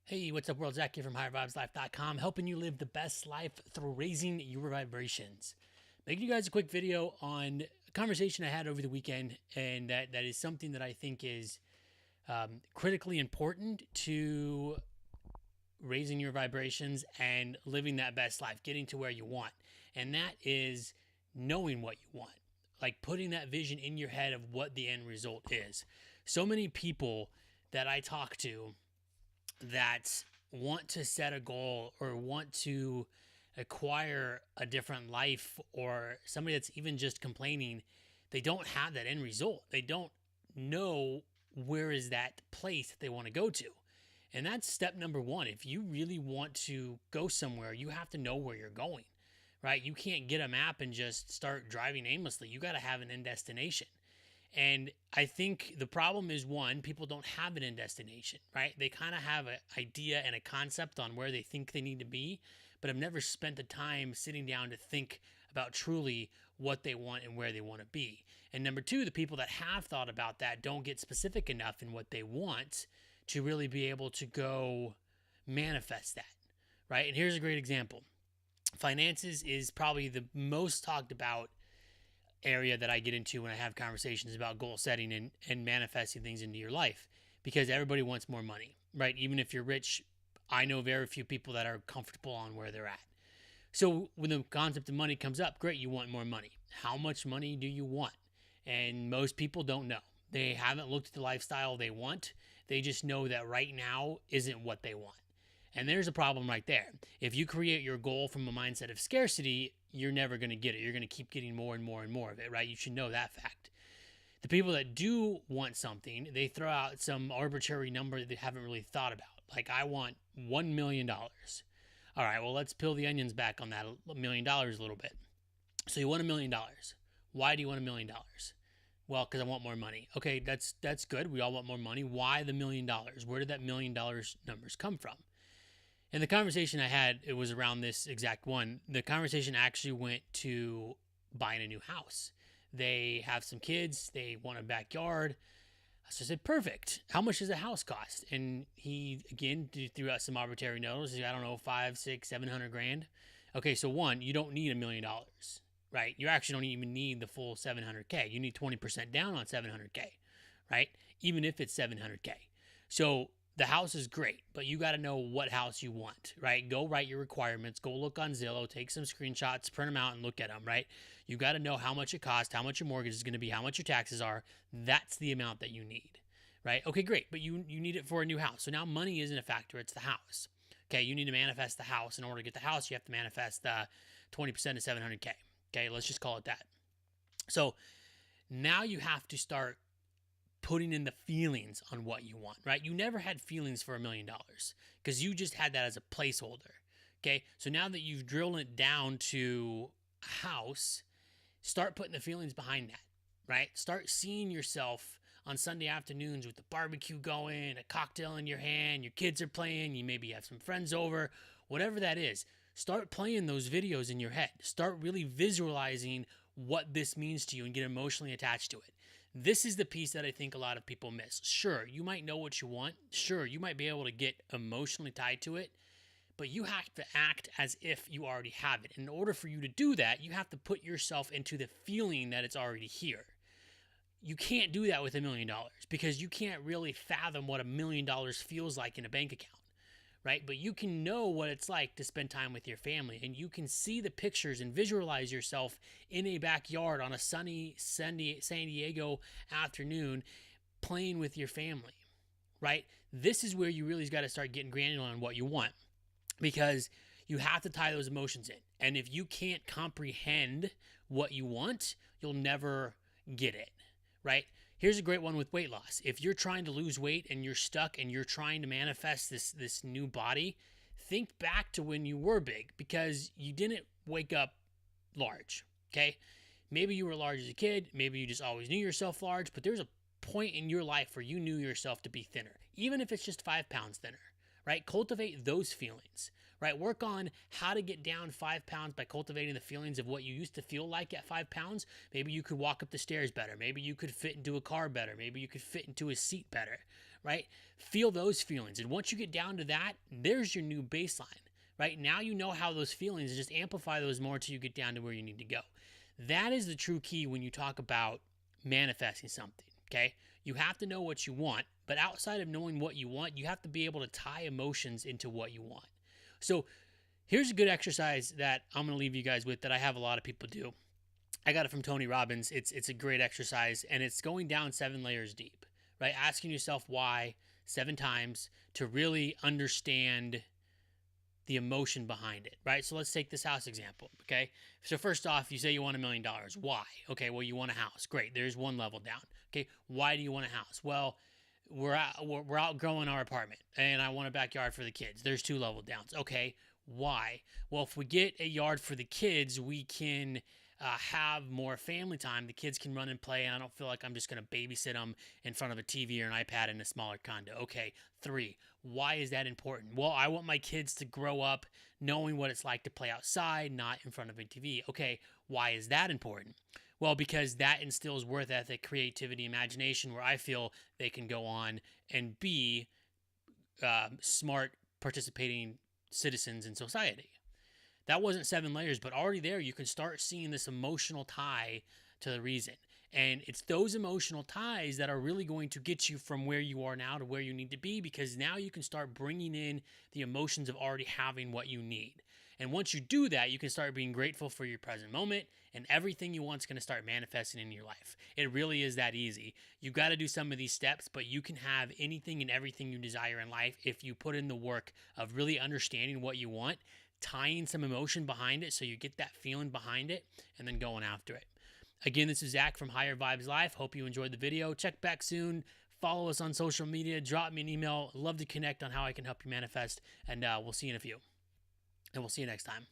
Hey, what's up, world? Zach here from HigherVibesLife.com, helping you live the best life through raising your vibrations. Making you guys a quick video on a conversation I had over the weekend, and that is something that I think is critically important to raising your vibrations and living that best life, getting to where you want. And that is knowing what you want, like putting that vision in your head of what the end result is. So many people that I talk to that want to set a goal or want to acquire a different life, or somebody that's even just complaining, they don't have that end result. They don't know where is that place that they want to go to. And that's step number one. If you really want to go somewhere, you have to know where you're going, right? You can't get a map and just start driving aimlessly. You got to have an end destination. And I think the problem is, one, people don't have an end destination, right? They kind of have an idea and a concept on where they think they need to be, but have never spent the time sitting down to think about truly what they want and where they want to be. And number two, the people that have thought about that don't get specific enough in what they want to really be able to go manifest that, right? And here's a great example. Finances is probably the most talked about area that I get into when I have conversations about goal setting and manifesting things into your life, because everybody wants more money, right? Even if you're rich, I know very few people that are comfortable on where they're at. So when the concept of money comes up, great, you want more money. How much money do you want? And most people don't know. They haven't looked at the lifestyle they want. They just know that right now isn't what they want. And there's a problem right there. If you create your goal from a mindset of scarcity, you're never going to get it. You're going to keep getting more and more and more of it, right? You should know that fact. The people that do want something, they throw out some arbitrary number that they haven't really thought about. Like, I want $1 million. All right, well, let's peel the onions back on that $1 million a little bit. So you want $1 million. Why do you want $1 million? Well, because I want more money. Okay, that's good. We all want more money. Why the $1 million? Where did that $1 million numbers come from? And the conversation I had, it was around this exact one. The conversation actually went to buying a new house. They have some kids. They want a backyard. So I said, perfect. How much does a house cost? And he, again, threw out some arbitrary numbers. I don't know, 5, 6, 700 grand. Okay, so one, you don't need $1 million, right? You actually don't even need the full 700K. You need 20% down on 700K, right? Even if it's 700K. So the house is great, but you got to know what house you want, right? Go write your requirements, go look on Zillow, take some screenshots, print them out and look at them, right? You got to know how much it costs, how much your mortgage is going to be, how much your taxes are. That's the amount that you need, right? Okay, great, but you need it for a new house. So now money isn't a factor, it's the house. Okay, you need to manifest the house. In order to get the house, you have to manifest 20% of 700K. Okay, let's just call it that. So now you have to start putting in the feelings on what you want, right? You never had feelings for $1 million because you just had that as a placeholder. Okay. So now that you've drilled it down to a house, start putting the feelings behind that, right? Start seeing yourself on Sunday afternoons with the barbecue going, a cocktail in your hand, your kids are playing, you maybe have some friends over, whatever that is. Start playing those videos in your head. Start really visualizing what this means to you and get emotionally attached to it. This is the piece that I think a lot of people miss. Sure, you might know what you want. Sure, you might be able to get emotionally tied to it, but you have to act as if you already have it. In order for you to do that, you have to put yourself into the feeling that it's already here. You can't do that with $1 million because you can't really fathom what $1 million feels like in a bank account, right? But you can know what it's like to spend time with your family, and you can see the pictures and visualize yourself in a backyard on a sunny San Diego afternoon playing with your family, right? This is where you really got to start getting granular on what you want, because you have to tie those emotions in. And if you can't comprehend what you want, you'll never get it, right? Here's a great one with weight loss. If you're trying to lose weight and you're stuck and you're trying to manifest this new body, think back to when you were big, because you didn't wake up large, okay? Maybe you were large as a kid. Maybe you just always knew yourself large, but there's a point in your life where you knew yourself to be thinner, even if it's just 5 pounds thinner, right? Cultivate those feelings, right? Work on how to get down 5 pounds by cultivating the feelings of what you used to feel like at 5 pounds. Maybe you could walk up the stairs better. Maybe you could fit into a car better. Maybe you could fit into a seat better, right? Feel those feelings. And once you get down to that, there's your new baseline, right? Now you know how those feelings, just amplify those more until you get down to where you need to go. That is the true key when you talk about manifesting something, okay? You have to know what you want, but outside of knowing what you want, you have to be able to tie emotions into what you want. So here's a good exercise that I'm going to leave you guys with that I have a lot of people do. I got it from Tony Robbins. It's a great exercise, and it's going down 7 layers deep, right? Asking yourself why 7 times to really understand the emotion behind it, right? So let's take this house example, okay? So first off, you say you want $1 million. Why? Okay, well, you want a house. Great. There's one level down. Okay, why do you want a house? Well, we're outgrowing our apartment, and I want a backyard for the kids. There's 2 level downs. Okay, why? Well, if we get a yard for the kids, we can have more family time. The kids can run and play, and I don't feel like I'm just going to babysit them in front of a TV or an iPad in a smaller condo. Okay, 3. Why is that important? Well, I want my kids to grow up knowing what it's like to play outside, not in front of a TV. Okay, why is that important? Well, because that instills work ethic, creativity, imagination, where I feel they can go on and be smart, participating citizens in society. That wasn't 7 layers, but already there you can start seeing this emotional tie to the reason. And it's those emotional ties that are really going to get you from where you are now to where you need to be, because now you can start bringing in the emotions of already having what you need. And once you do that, you can start being grateful for your present moment, and everything you want is going to start manifesting in your life. It really is that easy. You got to do some of these steps, but you can have anything and everything you desire in life if you put in the work of really understanding what you want, tying some emotion behind it so you get that feeling behind it, and then going after it. Again, this is Zach from Higher Vibes Life. Hope you enjoyed the video. Check back soon. Follow us on social media. Drop me an email. Love to connect on how I can help you manifest. And we'll see you in a few. And we'll see you next time.